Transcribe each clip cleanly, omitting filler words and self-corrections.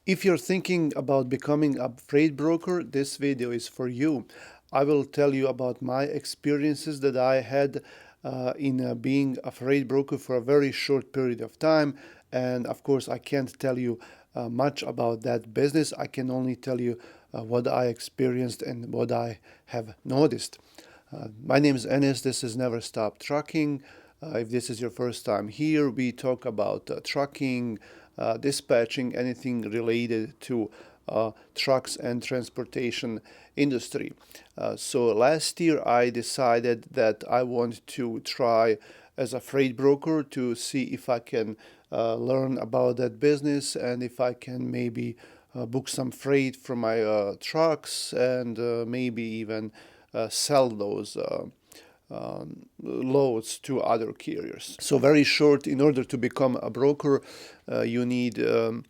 If you're thinking about becoming a freight broker, this video is for you. I will tell you about my experiences that I had in being a freight broker for a very short period of time. And of course, I can't tell you much about that business. I can only tell you what I experienced and what I have noticed. My name is Enes. This is Never Stop Trucking. If this is your first time here, we talk about trucking, dispatching, anything related to trucks and transportation industry. So last year, I decided that I want to try as a freight broker to see if I can learn about that business and if I can maybe book some freight from my trucks and maybe even sell those loads to other carriers. So very short, in order to become a broker, you need to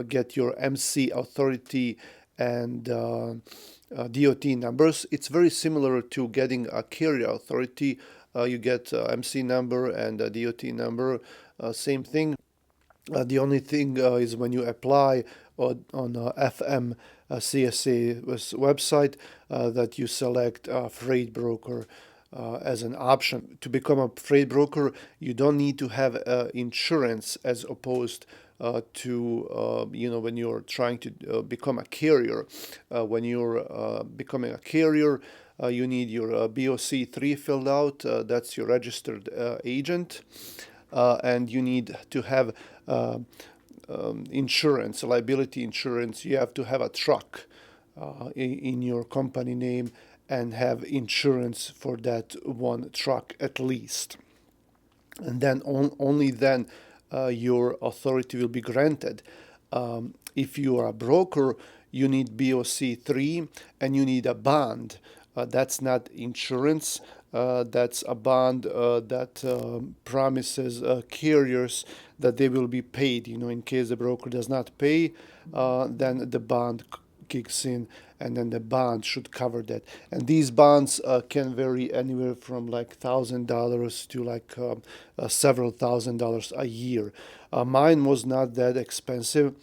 get your MC authority and DOT numbers. It's very similar to getting a carrier authority. You get MC number and a DOT number, same thing. The only thing is when you apply on FMCSA's website that you select a freight broker as an option. To become a freight broker, you don't need to have insurance as opposed to when you're trying to become a carrier. When you're becoming a carrier, you need your BOC3 filled out. That's your registered agent. And you need to have insurance, liability insurance. You have to have a truck in your company name and have insurance for that one truck at least. And then only then your authority will be granted. If you are a broker, you need BOC3 and you need a bond. That's not insurance. That's a bond that promises carriers that they will be paid. In case the broker does not pay, then the bond kicks in, and then the bond should cover that. And these bonds can vary anywhere from like $1,000 to like several $1,000s a year. Mine was not that expensive.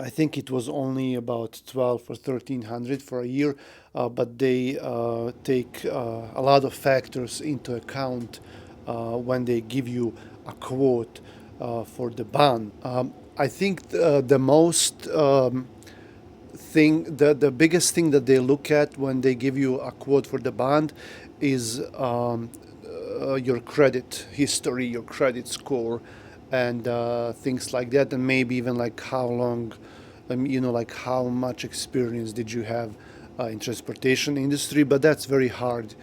I think it was only about 12 or 1300 for a year, but they take a lot of factors into account when they give you a quote for the bond. I think the most thing, the biggest thing that they look at when they give you a quote for the bond is your credit history, your credit score, and things like that, and maybe even like how long, like how much experience did you have in transportation industry. But that's very hard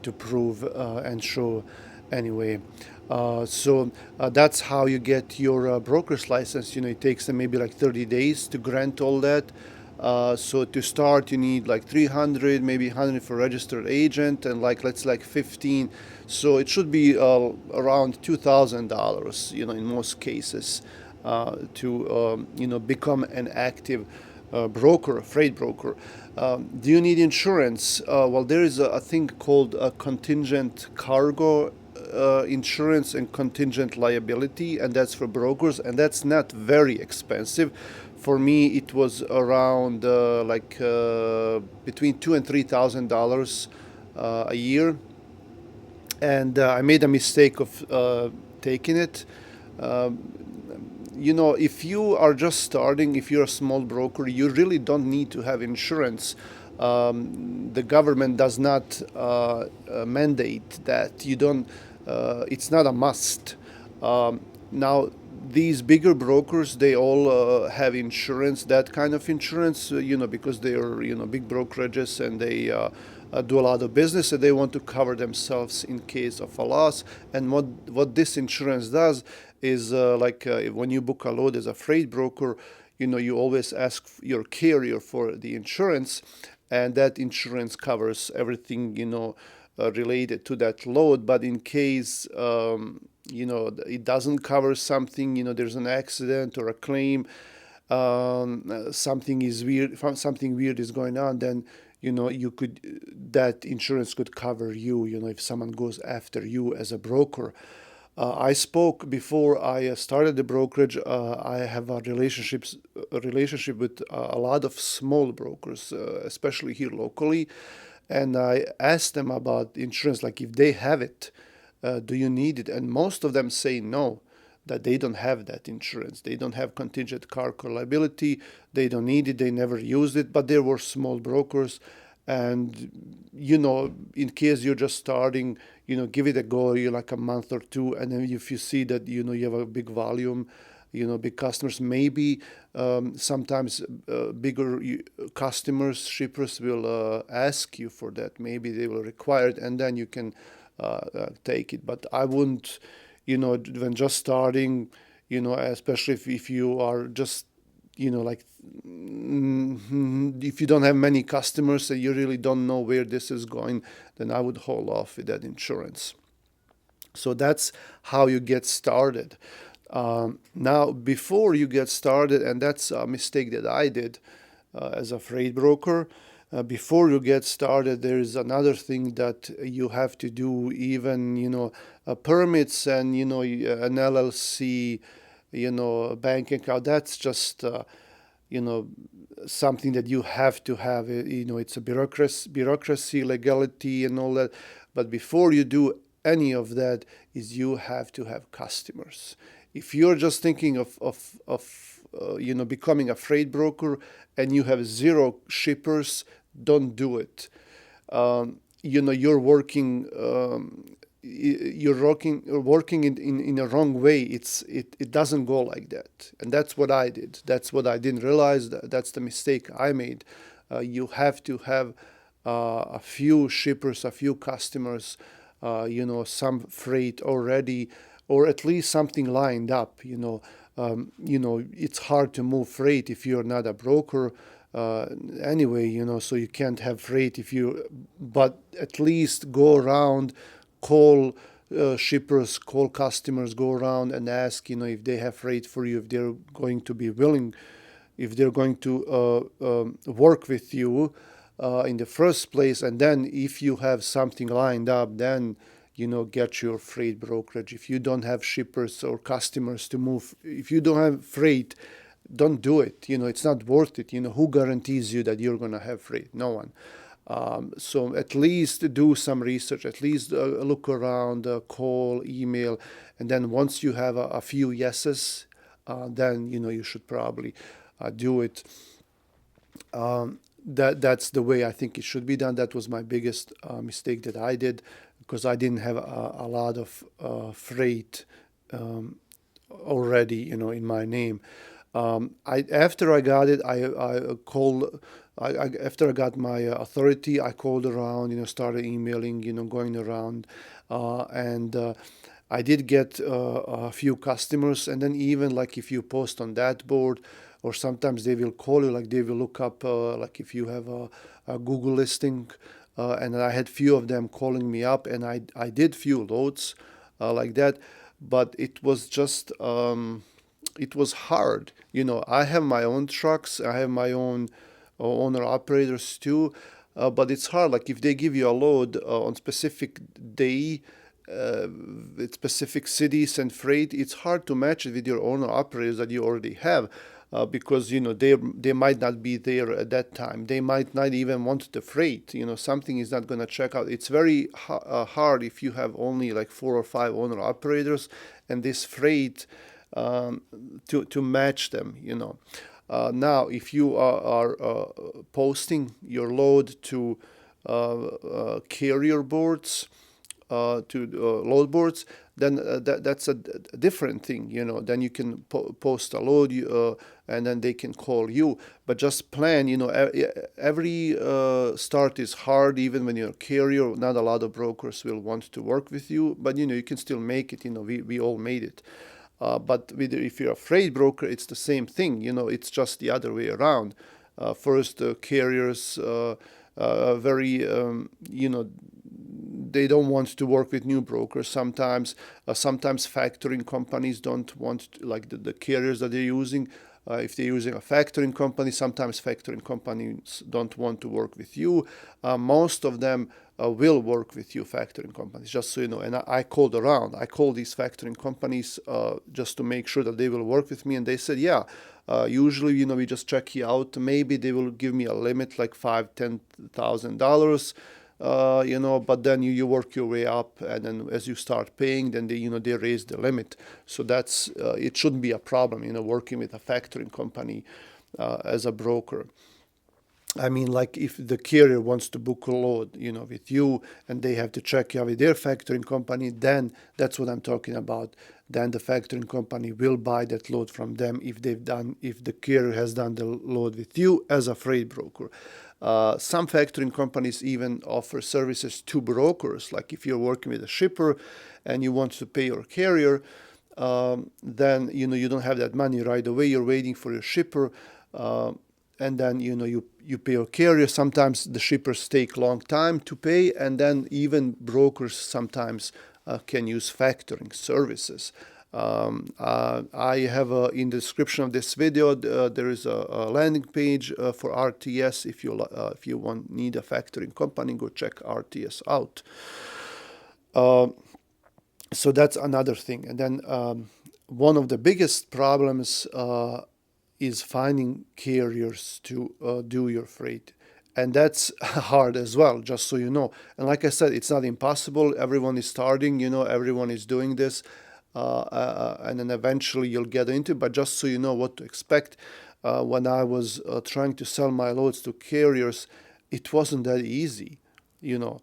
to prove and show anyway. So that's how you get your broker's license. It takes them maybe like 30 days to grant all that. So to start, you need like 300, maybe 100 for registered agent, and let's like 15. So it should be around $2,000, in most cases, to become an active broker, a freight broker. Do you need insurance? Well, there is a thing called contingent cargo insurance and contingent liability, and that's for brokers, and that's not very expensive. For me, it was around between $2,000 and $3,000 a year, and I made a mistake of taking it. If you are just starting, if you're a small broker, you really don't need to have insurance. The government does not mandate that. You don't. It's not a must. Now, these bigger brokers, they all have insurance, that kind of insurance, because they are, big brokerages, and they do a lot of business, and they want to cover themselves in case of a loss. And what this insurance does is when you book a load as a freight broker, you always ask your carrier for the insurance, and that insurance covers everything, related to that load. But in case it doesn't cover something, there's an accident or a claim, something weird is going on, then that insurance could cover you, if someone goes after you as a broker. I spoke before I started the brokerage. I have a relationship with a lot of small brokers, especially here locally, and I asked them about insurance, like if they have it, do you need it? And most of them say no, that they don't have that insurance. They don't have contingent car liability. They don't need it. They never used it. But there were small brokers, and in case you're just starting, give it a go. You like a month or two, and then if you see that you have a big volume, big customers, maybe sometimes bigger customers, shippers will ask you for that. Maybe they will require it, and then you can take it. But I wouldn't, when just starting, especially if you are just, like, if you don't have many customers and you really don't know where this is going, then I would hold off with that insurance. So that's how you get started. Now, before you get started, and that's a mistake that I did as a freight broker, before you get started, there is another thing that you have to do, even, permits and, an LLC, a bank account. That's just, something that you have to have. It's a bureaucracy, legality, and all that. But before you do any of that, is you have to have customers. If you're just thinking of becoming a freight broker and you have zero shippers, don't do it. You're working in a wrong way. It doesn't go like that, and that's what I did. That's what I didn't realize. That's the mistake I made. You have to have a few shippers, a few customers, some freight already, or at least something lined up. It's hard to move freight if you're not a broker. Anyway, so you can't have freight but at least go around, call shippers, call customers, go around and ask, if they have freight for you, if they're going to be willing, if they're going to work with you in the first place. And then if you have something lined up, then get your freight brokerage. If you don't have shippers or customers to move, if you don't have freight, don't do it. It's not worth it. Who guarantees you that you're going to have freight? No one. So at least do some research, at least look around, call, email, and then once you have a few yeses, then you should probably do it. That's the way I think it should be done. That was my biggest mistake that I did, because I didn't have a lot of freight already, in my name. After I got it, I called. After I got my authority, I called around, started emailing, going around, and I did get a few customers. And then even like if you post on that board, or sometimes they will call you, like they will look up, like if you have a Google listing, and I had few of them calling me up, and I did few loads like that, but it was just it was hard. I have my own trucks, I have my own owner operators too, but it's hard. Like if they give you a load on specific day, with specific cities and freight, it's hard to match it with your owner operators that you already have. Because they might not be there at that time. They might not even want the freight. Something is not going to check out. It's very hard if you have only like 4 or 5 owner operators and this freight, to match them. Now, if you are posting your load to carrier boards, to load boards, then that's a different thing. Then you can post a load, and then they can call you. But just plan. Every start is hard. Even when you're a carrier, not a lot of brokers will want to work with you. But you can still make it. We all made it. But if you're a freight broker, it's the same thing. It's just the other way around. First, carriers very they don't want to work with new brokers. Sometimes factoring companies don't want to, like the carriers that they're using if they're using a factoring company. Sometimes factoring companies don't want to work with you. Most of them will work with you, factoring companies, just so you know. And I called around. I called these factoring companies just to make sure that they will work with me. And they said, yeah, usually, we just check you out. Maybe they will give me a limit like $5,000, $10,000, but then you work your way up, and then as you start paying, then they raise the limit. So that's it shouldn't be a problem, working with a factoring company as a broker. I mean, like if the carrier wants to book a load, with you, and they have to check you with their factoring company, then that's what I'm talking about. Then the factoring company will buy that load from them if the carrier has done the load with you as a freight broker. Some factoring companies even offer services to brokers. Like if you're working with a shipper and you want to pay your carrier, then you don't have that money right away. You're waiting for your shipper. And then you pay your carrier. Sometimes the shippers take a long time to pay, and then even brokers sometimes can use factoring services. I have in the description of this video there is a landing page for RTS. If you need a factoring company, go check RTS out. So that's another thing. And then one of the biggest problems is finding carriers to do your freight. And that's hard as well, just so you know. And like I said, it's not impossible. Everyone is starting, everyone is doing this. And then eventually you'll get into it. But just so you know what to expect, when I was trying to sell my loads to carriers, it wasn't that easy, you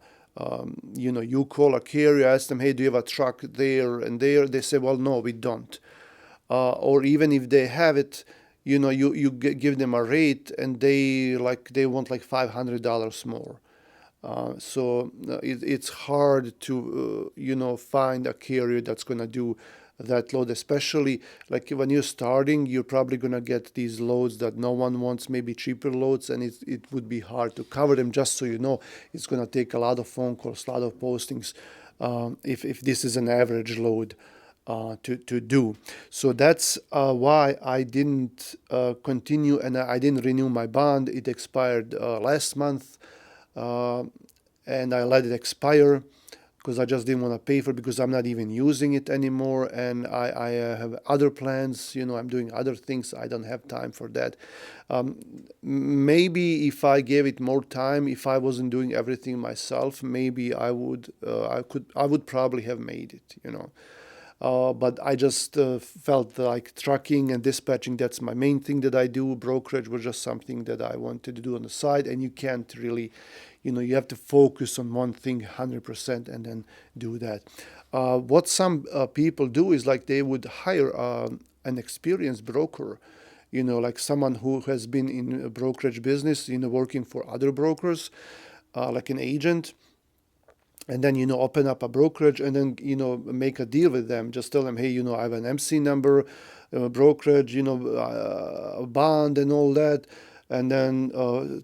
call a carrier, ask them, hey, do you have a truck there and there? They say, well, no, we don't. Or even if they have it, you give them a rate, and they want like $500 more. So it's hard to find a carrier that's gonna do that load, especially like when you're starting. You're probably gonna get these loads that no one wants, maybe cheaper loads, and it would be hard to cover them. Just so you know, it's gonna take a lot of phone calls, a lot of postings, if this is an average load. To do. So that's why I didn't continue, and I didn't renew my bond. It expired last month, and I let it expire because I just didn't want to pay for it, because I'm not even using it anymore, and I have other plans. I'm doing other things. I don't have time for that. Maybe if I gave it more time, if I wasn't doing everything myself, maybe I would probably have made it. But I just felt like trucking and dispatching, that's my main thing that I do. Brokerage was just something that I wanted to do on the side, and you can't really, you have to focus on one thing 100% and then do that. What some people do is like they would hire an experienced broker, like someone who has been in a brokerage business, working for other brokers, like an agent. And then, open up a brokerage, and then, make a deal with them. Just tell them, hey, I have an MC number, brokerage, a bond and all that. And then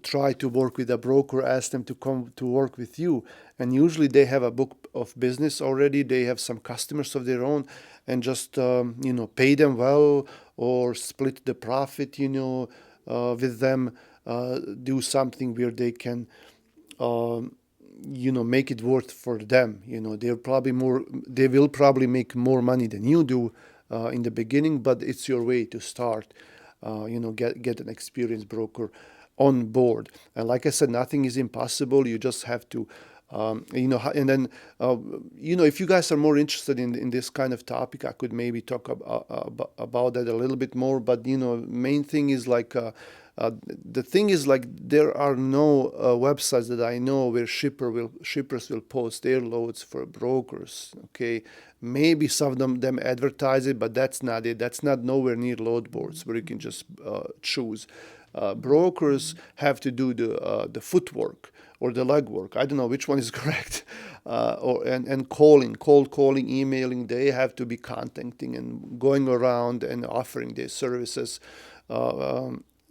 try to work with a broker, ask them to come to work with you. And usually they have a book of business already. They have some customers of their own, and just, pay them well, or split the profit, with them, do something where they can, make it worth for them. They will probably make more money than you do in the beginning, but it's your way to start. Get an experienced broker on board. And like I said, nothing is impossible. You just have to, and then, if you guys are more interested in this kind of topic, I could maybe talk about that a little bit more. But, main thing is like, the thing is like there are no websites that I know where shippers will post their loads for brokers. Okay, maybe some of them advertise it, but that's not it. That's not nowhere near load boards where you can just choose. Brokers have to do the footwork or the legwork. I don't know which one is correct. And cold calling, emailing. They have to be contacting and going around and offering their services.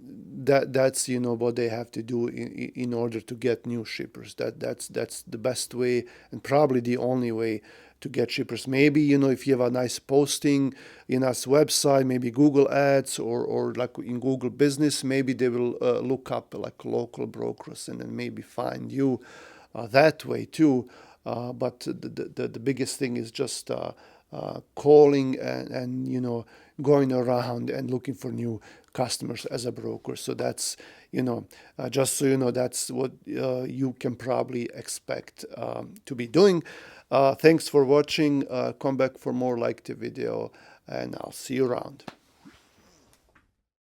That's what they have to do in order to get new shippers. That's the best way, and probably the only way to get shippers. Maybe, if you have a nice posting in us website, maybe Google Ads or like in Google Business, maybe they will look up like local brokers and then maybe find you that way too. But the biggest thing is just calling and going around and looking for new customers as a broker. So that's just so you know, that's what you can probably expect to be doing. Thanks for watching. Come back for more like the video, and I'll see you around.